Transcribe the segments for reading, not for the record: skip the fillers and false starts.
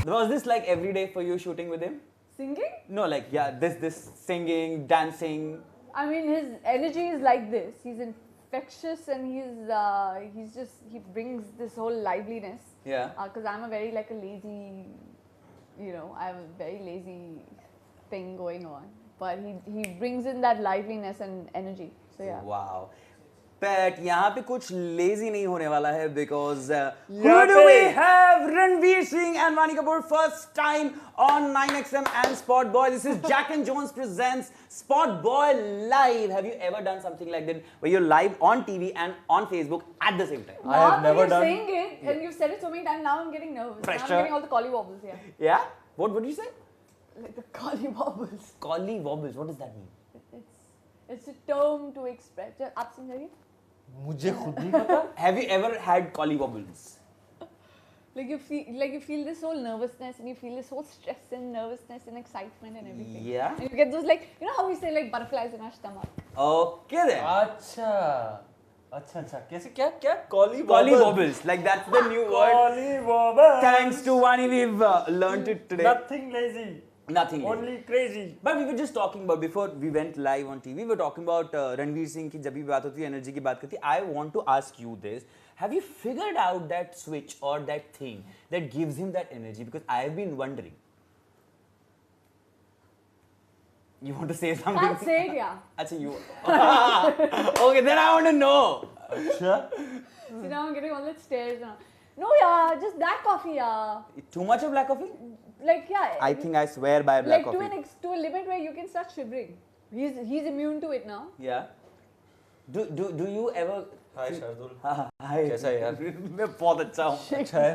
Was this like every day for you shooting with him? Singing? No, like this singing, dancing. I mean, his energy is like this. He's infectious, and he brings this whole liveliness. Yeah. Because I'm a very like a lazy, I have a very lazy thing going on. But he brings in that liveliness and energy. So yeah. Wow. But यहाँ पे कुछ lazy नहीं होने वाला है because who do we have? Ranveer Singh and Vaani Kapoor first time on 9XM and SpotboyE. This is Jack and Jones presents SpotboyE Live. Have you ever done something like that where you're live on TV and on Facebook at the same time? I have never done. You're saying it and you've said it so many times. Now I'm getting nervous. Pressure. Now I'm getting all the collie wobbles here. Yeah? What did you say? Like the collie wobbles. Collie wobbles. What does that mean? It's a term to express. आप समझिए? मुझे खुद नहीं पता. Have you ever had collie wobbles? Like you feel this whole nervousness and you feel this whole stress and nervousness and excitement and everything. Yeah. And you get those how we say like butterflies in our stomach. Okay then. अच्छा. कैसे क्या? Collie wobbles. Like that's the new word. Collie wobbles. Thanks to Vaani, we've learned it today. Nothing lazy. Nothing. Only crazy. But we were just talking about, before we went live on TV, we were talking about Ranveer Singh की जब भी बात होती है, energy की बात करती है. I want to ask you this. Have you figured out that switch or that thing that gives him that energy? Because I have been wondering. You want to say something? Can't say it, yeah. Achha, you. Okay, then I want to know. अच्छा. See, now I'm getting all the stares now. No, yeah, just black coffee, yeah. Too much of black coffee? Like, yeah. I think I swear by black coffee. Like to a limit where you can start shivering. He's immune to it now. Yeah. Do you ever? Hi Shardul. Hi. कैसा है यार? मैं बहुत अच्छा हूँ. अच्छा है.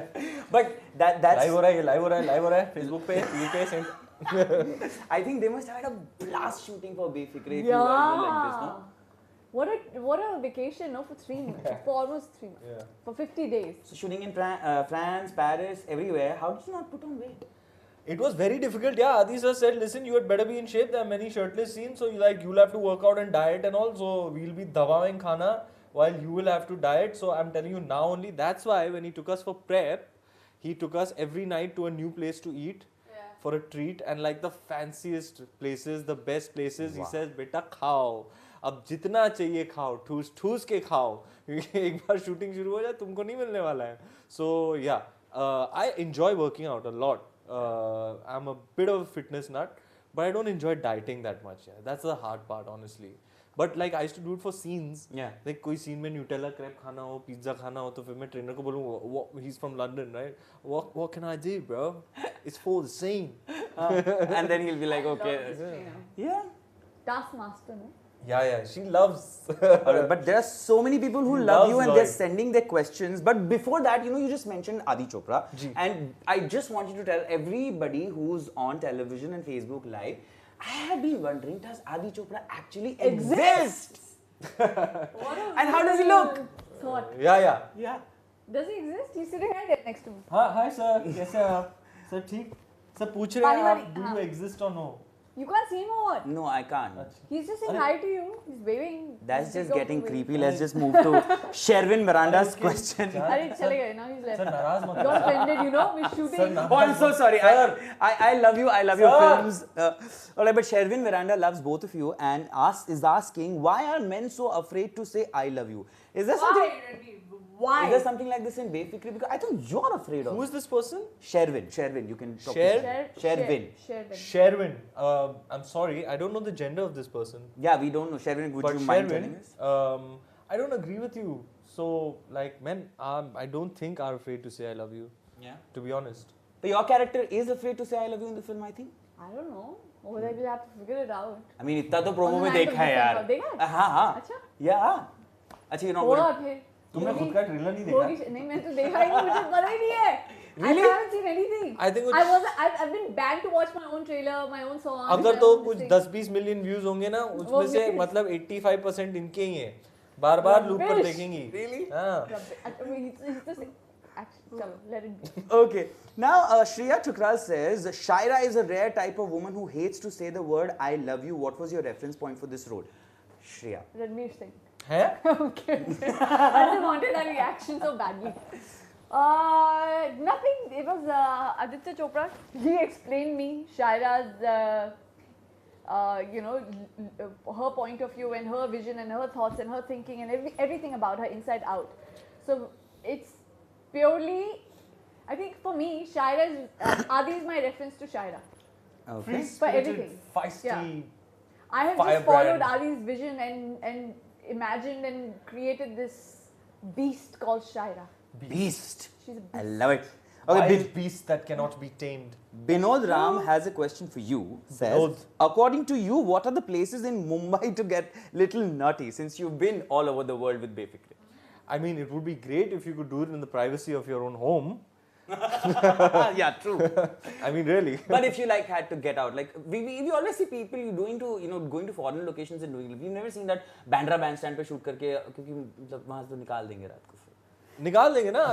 But that's. Live हो रहा है Facebook पे, YouTube पे. I think they must have had a blast shooting for Befikre if you guys were like this, no? What a vacation, no? For 3 months. For almost 3 months. Yeah. For 50 days. So shooting in France, Paris, everywhere. How did you not put on weight? It was very difficult. Yeah, Adi sir said, listen, you had better be in shape. There are many shirtless scenes, so you'll have to work out and diet and all. So we'll be dawawing khana while you will have to diet. So I'm telling you now only. That's why when he took us for prep, he took us every night to a new place to eat for a treat, and like the fanciest places, the best places. Wow. He says, "Beta khao. अब जितना चाहिए खाओ, ठूस के खाओ. एक बार shooting शुरू हो जाए, तुमको नहीं मिलने वाला है." So yeah, I enjoy working out a lot. I'm a bit of a fitness nut, but I don't enjoy dieting that much. Yeah. That's the hard part, honestly. But like I used to do it for scenes. Yeah. Like कोई scene में Nutella crepe खाना हो, pizza खाना हो, तो फिर मैं trainer को बोलूँ, he's from London, right? What can I do, bro? It's for the scene. And then he'll be like, okay. Yeah. Taskmaster, no? Yeah. She loves. But there are so many people who love you and they're sending their questions. But before that, you just mentioned Adi Chopra. And I just want you to tell everybody who's on television and Facebook Live, I have been wondering, does Adi Chopra actually exist? And how does he look? Thought. Yeah. Does he exist? He's sitting right next to me. Hi sir, कैसे हैं आप? Sir ठीक? Sir पूछ रहे हैं आप, do you exist or no? You can't see him or what? No, I can't. He's just saying hi to you. He's waving. That's just getting creepy. Let's just move to Sherwin Miranda's question. Arey, chale gaye. Now he's left. Sir, naraz mat You're offended, We're shooting. Oh, I'm so sorry. I love you. I love your films. Alright, but Sherwin Miranda loves both of you and is asking, why are men so afraid to say I love you? Is there something? Why? Is there something like this in Befikre? Because I thought you're afraid of. Who is this person? Sherwin. You can talk to Sherwin. I'm sorry, I don't know the gender of this person. Yeah, we don't know. Sherwin, would you mind telling us? I don't agree with you. So, like, men, I don't think are afraid to say I love you. Yeah. To be honest. But your character is afraid to say I love you in the film, I think. I don't know. Over there, we'll have to figure it out. I mean, इतना तो promo में देखा है यार. देखा? हाँ. अच्छा? Yeah. अच्छा, you know what? तुमने खुद का ट्रेलर नहीं देखा? नहीं, मैं तो देखा ही नहीं, मुझे पता ही नहीं है. Really? I haven't seen anything. I've been banned to watch my own trailer, my own song. अगर तो कुछ 10-20 मिलियन व्यूज होंगे ना, उसमें से मतलब 85% इनके ही हैं. बार-बार लूप पर देखेंगी. Really? हाँ. Let it be. Okay. Now, Shreya Chukral says, Shaira is a rare type of woman who hates to say the word I love you. What was your reference point for this role? Shreya. Ranveer Singh. है? Okay. I just wanted that reaction so badly. Nothing. It was Aditya Chopra. He explained me Shaira's, her point of view and her vision and her thoughts and her thinking and everything about her inside out. So it's purely, I think for me, Shaira is, Adi is my reference to Shaira. Okay. For everything. Feisty. Yeah. I have just followed Adi's vision and imagined and created this beast called Shaira. Beast. She's a beast. I love it. Okay, Okay, beast that cannot be tamed. Binod Ram has a question for you. Says, Binod. according to you, what are the places in Mumbai to get little nutty since you've been all over the world with Befikre? I mean, it would be great if you could do it in the privacy of your own home. Yeah, true. I mean, really. But if you like had to get out, like we always see people going to foreign locations and doing it. We've never seen that Bandra bandstand पे shoot करके क्योंकि मतलब वहाँ से तो निकाल देंगे रात को फिर. निकाल देंगे ना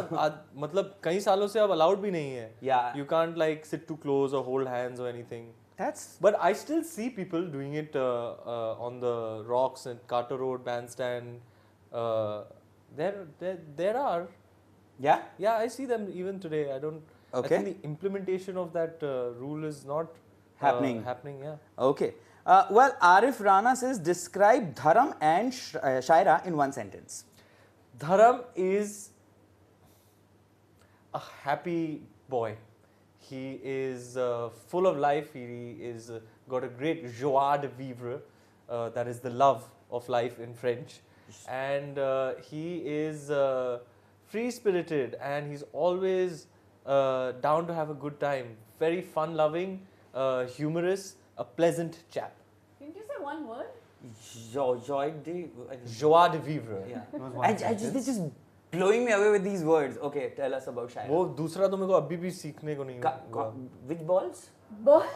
मतलब कई सालों से अब allowed भी नहीं है. Yeah. You can't like sit too close or hold hands or anything. That's. But I still see people doing it on the rocks and Carter Road bandstand. There are. Yeah. Yeah, I see them even today. I don't. Okay. I think the implementation of that rule is not Happening. Happening, yeah. Okay. Well, Arif Rana says describe Dharam and Shaira in one sentence. Dharam is a happy boy. He is full of life. He is got a great joie de vivre. That is the love of life in French. And he is free-spirited and he's always down to have a good time. Very fun-loving, humorous, a pleasant chap. Didn't you say one word? Joy de. Joie de vivre. Yeah. They're just blowing me away with these words. Okay, tell us about Shaira. वो दूसरा तो मेरे को अभी भी सीखने को नहीं हुआ. Which balls?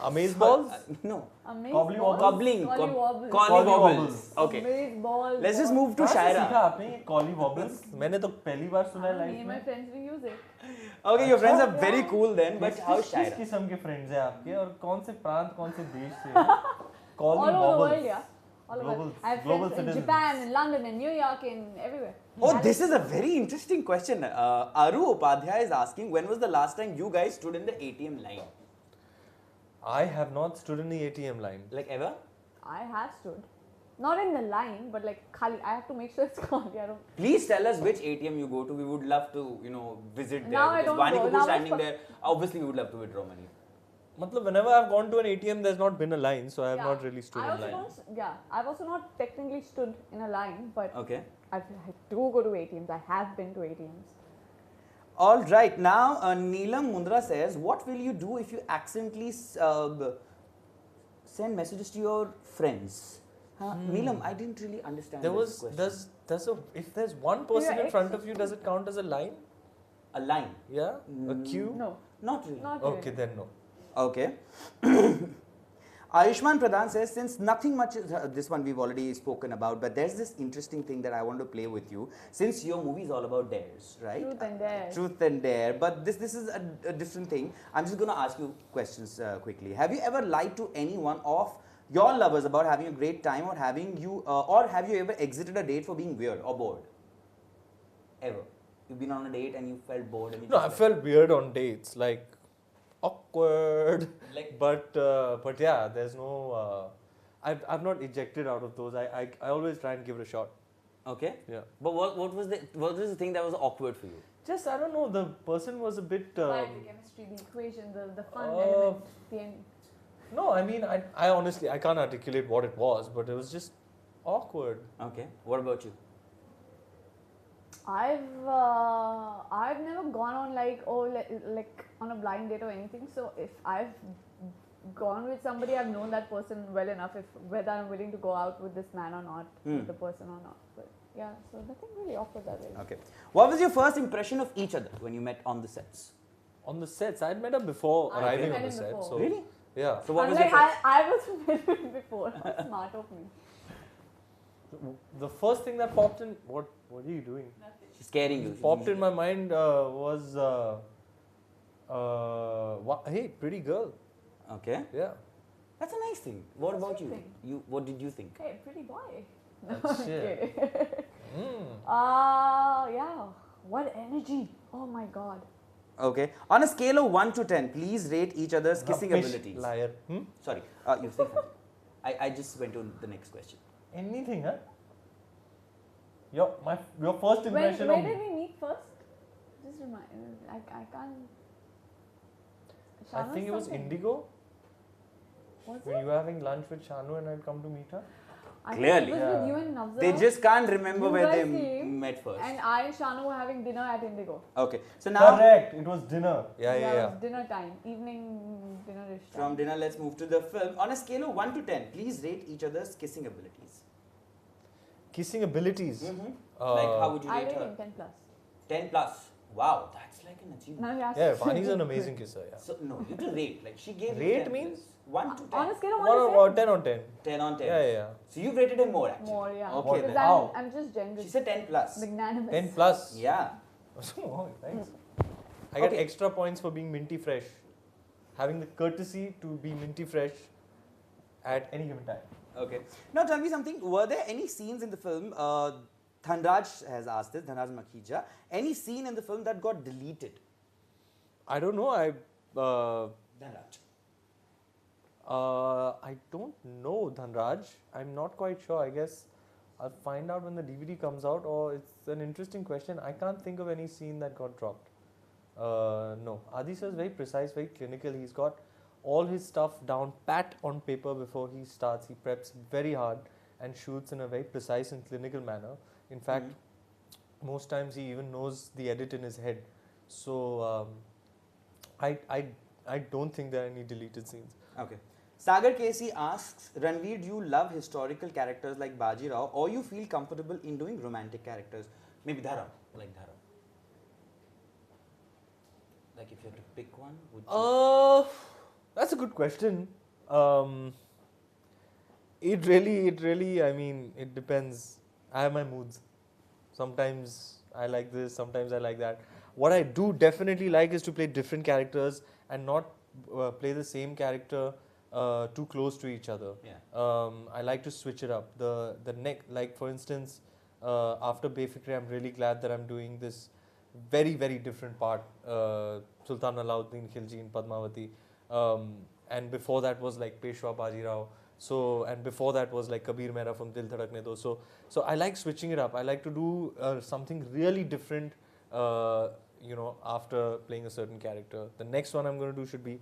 Amaze balls? No. Amaze Cobbly balls? Cobbling. Collie wobbles. Collie wobbles. Okay. Amaze balls. Let's just move to कहाँ से Shaira. सीखा आपने ये collie wobbles? मैंने तो पहली बार सुना है Me लाइफ and my में. friends, we use it. Okay, your friends are Yeah. very cool then, but how's किस Shaira? किस्म के फ्रेंड्स हैं आपके और कौन से प्रांत कौन से देश से? All Collie over the wobbles. world, yeah. All over. Global- I have global friends in citizens. Japan, in London, in New York, in everywhere. Oh, this is a very interesting question. Aru Upadhyay is asking, when was the last time you guys stood in the ATM line? I have not stood in the ATM line. Like ever? I have stood. Not in the line, but like khali. I have to make sure it's khali. I don't. Please tell us which ATM you go to. We would love to, visit there. Now I because don't Vaani go. Kapoor Now standing it's- there. Obviously, we would love to withdraw money. मतलब whenever I've gone to an ATM, there's not been a line, so I have Yeah. not really stood I in also line. don't. Yeah, I've also not technically stood in a line, but Okay. I do go to ATMs. I have been to ATMs. All right. Now, Neelam Mundra says, what will you do if you accidentally send messages to your friends? Neelam, I didn't really understand There this was question. if there's one person Yeah, in front of you, does it count as a line? A line? Yeah, a queue. No, Not really. not Okay, really. then no. Okay. Ayushman Pradhan says, since nothing much is, this one we've already spoken about, but there's this interesting thing that I want to play with you. Since your movie is all about dares, right? Truth and dare. Truth and dare. But this is a different thing. I'm just going to ask you questions quickly. Have you ever lied to anyone of your lovers about having a great time, or have you ever exited a date for being weird or bored? Ever? You've been on a date and you felt bored and you No, just I left. felt weird on dates, like awkward. Like- but yeah, there's no. I've not ejected out of those. I always try and give it a shot. Okay. Yeah. But what was the thing that was awkward for you? Just I don't know. The person was a bit. Right, the chemistry, the equation, the fun uh, element, the end. No, I mean I honestly I can't articulate what it was, but it was just awkward. Okay. What about you? I've never gone on like on a blind date or anything. So if I've gone with somebody, I've known that person well enough if whether I'm willing to go out with this man or not, with the person or not. But yeah, so nothing really awkward that way. Okay. What was your first impression of each other when you met on the sets? On the sets, I'd met her before I'd arriving met on the him set. before. So Really? yeah. So what I'm was like, your first? I was with him before. How smart of me. The first thing that popped in, what are you doing? She's scaring you. Popped in my mind was, hey, pretty girl. Okay. Yeah. That's a nice thing. What That's about a you? good thing. What did you think? Hey, pretty boy. That's shit. Okay. Mm. Yeah. What energy! Oh my god. Okay. On a scale of 1 to 10, please rate each other's kissing Rubbish abilities. liar. Sorry, you say something. I just went to the next question. Anything, huh? Your first When impression where of did we meet first? Just remind. I can't. I Shanu think it was something. Indigo. Was When it? you were having lunch with Shanu and I'd come to meet her. I Clearly. think it was with Yeah. you and Navza. They just can't remember You where they guys came, met first. And I and Shanu were having dinner at Indigo. Okay, so now Correct. It was dinner. Yeah. It was dinner time, evening dinner-ish time. from dinner, let's move to the film. On a scale of 1 to 10, please rate each other's kissing abilities. Kissing abilities. Like, how would you I rate rate her? him 10 plus. 10 plus. Wow, that's like an achievement. Now he has Yeah, to Vaani's say an it. amazing kisser. Yeah. So, no, you to rate. Like, she gave you Rate 10 means? plus. 1 to 10. On a scale of 1 What to 10? about 10 on 10? 10 on 10. Yeah. So, you've rated him more, actually. More, yeah. Okay, What? then. Because How? I'm just generous. She said 10 plus. Magnanimous. 10 plus. Yeah. Oh, thanks. I get Okay. extra points for being minty fresh. Having the courtesy to be minty fresh at any given time. Okay. Now tell me something. Were there any scenes in the film? Dhanraj has asked this. Dhanraj Makhija. Any scene in the film that got deleted? I don't know. Dhanraj. I don't know, Dhanraj. I'm not quite sure. I guess I'll find out when the DVD comes out. Or it's an interesting question. I can't think of any scene that got dropped. No. Adi sir is very precise, very clinical. He's got all his stuff down pat on paper before he starts. He preps very hard and shoots in a very precise and clinical manner. In fact, most times he even knows the edit in his head. So I don't think there are any deleted scenes. Okay. Sagar Casey asks, Ranveer, do you love historical characters like Baji Rao or you feel comfortable in doing romantic characters? Maybe Dharam, like Dharam. Like if you had to pick one, would you? That's a good question. It really, I mean, it depends. I have my moods. Sometimes I like this, sometimes I like that. What I do definitely like is to play different characters and not play the same character too close to each other. Yeah. I like to switch it up. Like for instance, after Befikre, I'm really glad that I'm doing this very, very different part. Sultan Alauddin Khilji in Padmavati. And before that was like Peshwa Baji Rao. So, and before that was like Kabir Mehra from Dil Dhadakne Do. So I like switching it up. I like to do something really different, after playing a certain character. The next one I'm going to do should be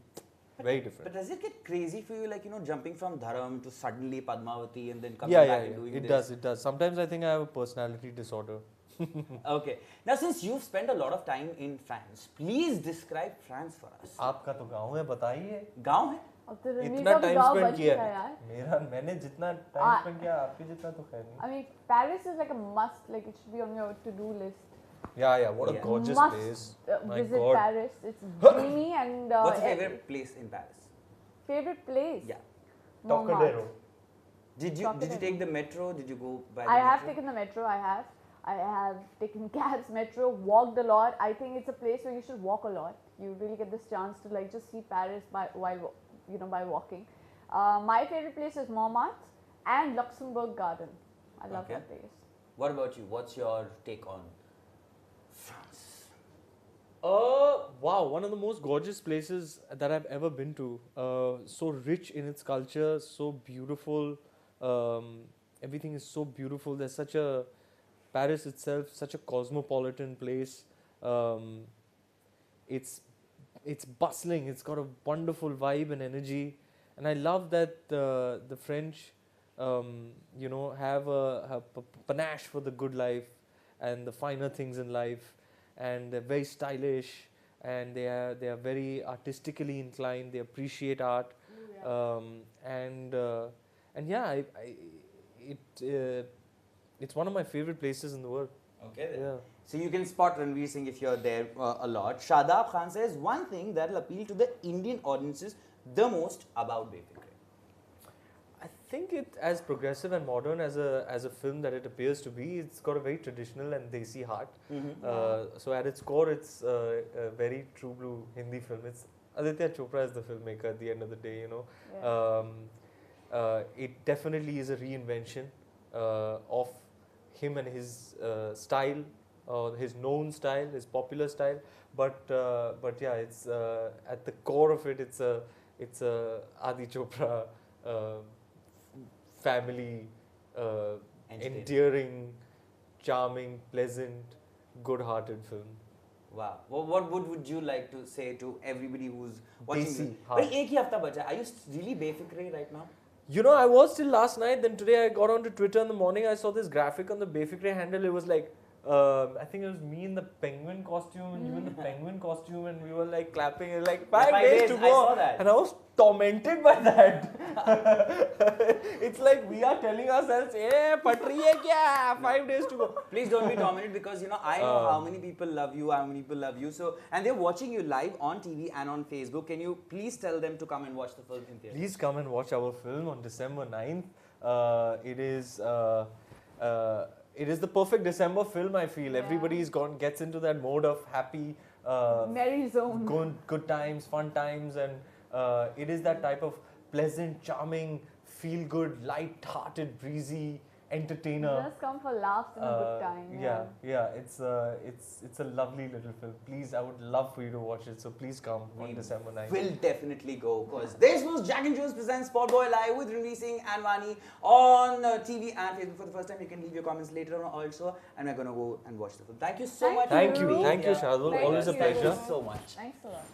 very different. But does it get crazy for you, like, jumping from Dharam to suddenly Padmavati and then coming back and doing it this? It does. Sometimes I think I have a personality disorder. Okay. Now, since you've spent a lot of time in France, please describe France for us. आपका तो गाँव है, बताइए. गाँव है? अब तो रणवीर इतना का भी टाइम गाँव स्पेंड बच किया गया है. यार. मैंने जितना टाइम स्पेंड किया आपके जितना तो खैर नहीं. I mean, Paris is like a must. Like it should be on your to-do list. Yeah, what a Yeah. gorgeous Must place. My visit God. Paris. It's dreamy and. What's your favorite place in Paris? Favorite place? Yeah. Trocadero. Did you take the metro? Did you go by the I have metro? taken the metro. I have taken cabs, metro, walked a lot. I think it's a place where you should walk a lot. You really get this chance to like just see Paris by walking. My favorite place is Montmartre and Luxembourg Garden. I love Okay. that place. What about you? What's your take on France? Wow, one of the most gorgeous places that I've ever been to. So rich in its culture, so beautiful. Everything is so beautiful. There's such a Paris itself, such a cosmopolitan place. It's bustling. It's got a wonderful vibe and energy, and I love that the French, have a panache for the good life and the finer things in life, and they're very stylish, and they are very artistically inclined. They appreciate art, it's one of my favorite places in the world. Okay. Then. Yeah. So you can spot Ranveer Singh if you're there a lot. Shadab Khan says one thing that will appeal to the Indian audiences the most about Befikre. I think it as progressive and modern as a film that it appears to be. It's got a very traditional and desi heart. So at its core, it's a very true blue Hindi film. It's Aditya Chopra is the filmmaker at the end of the day. Yeah. It definitely is a reinvention of him and his style his known style, his popular style. But yeah, it's at the core of it, it's a Adi Chopra family, endearing, charming, pleasant, good-hearted film. Wow. What would you like to say to everybody who's watching Desi, this? hard. But एक ही हफ्ता बचा. Are you really Befikre right now? You know, I was till last night. Then today I got onto Twitter in the morning. I saw this graphic on the Befikre handle. It was like, I think it was me in the penguin costume and you in the penguin costume, and we were like clapping. And like 5 days to go, I saw that. and I was tormented by that. It's like we are telling ourselves, "Hey, patri hai kya? 5 days to go." Please don't be tormented because I know how many people love you, how many people love you. So, and they're watching you live on TV and on Facebook. Can you please tell them to come and watch the film in theaters? Please come and watch our film on December 9th. It is the perfect December film, I feel. Yeah. Everybody's gets into that mode of happy, Merry zone. good times, fun times, and it is that type of pleasant, charming, feel-good, light-hearted, breezy entertainer. Just come for laughs and a good time. Yeah. It's a lovely little film. Please, I would love for you to watch it. So please come on December 9th. We'll definitely go because this was Jack and Jules presents SpotboyE Live with Ranveer Singh and Vaani on TV and Facebook for the first time. You can leave your comments later on also, and we're gonna go and watch the film. Thank you so much. Thank you, for being here. Shardul. Thank Always a you. pleasure. Thank you so much. Thanks a lot.